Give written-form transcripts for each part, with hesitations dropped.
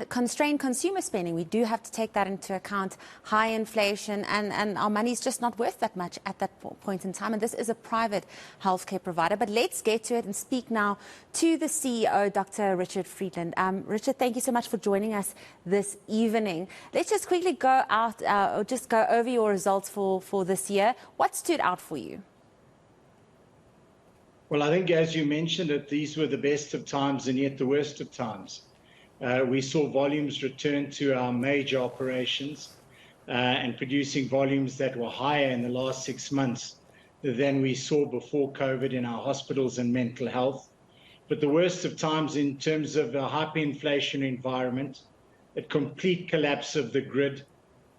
constrained consumer spending. We do have to take that into account. High inflation, and our money's just not worth that much at that point in time. And this is a private healthcare provider. But let's get to it and speak now to the CEO, Dr. Richard Friedland. Richard, thank you so much for joining us this evening. Let's just quickly go out, or just go over your results for this year. What stood out for you? Well, I think, as you mentioned it, these were the best of times and yet the worst of times. We saw volumes return to our major operations and producing volumes that were higher in the last 6 months than we saw before COVID in our hospitals and mental health. But the worst of times in terms of a hyperinflation environment, a complete collapse of the grid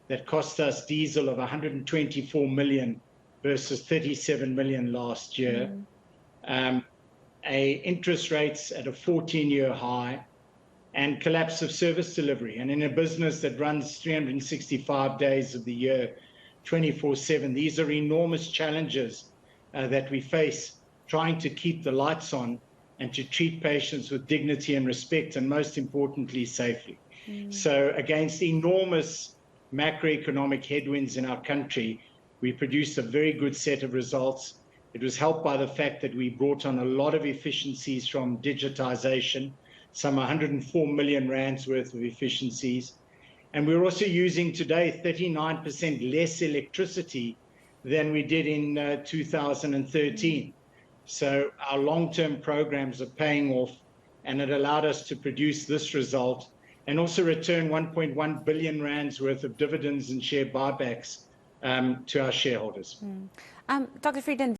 that cost us diesel of 124 million versus 37 million last year. Interest rates at a 14-year high, and collapse of service delivery. And in a business that runs 365 days of the year, 24/7, these are enormous challenges that we face, trying to keep the lights on and to treat patients with dignity and respect, and most importantly, safely. So against enormous macroeconomic headwinds in our country, we produced a very good set of results. It was helped by the fact that we brought on a lot of efficiencies from digitization, some 104 million rands worth of efficiencies. And we're also using today 39% less electricity than we did in 2013. So our long-term programs are paying off, and it allowed us to produce this result and also return 1.1 billion rands worth of dividends and share buybacks to our shareholders. Dr. Friedland,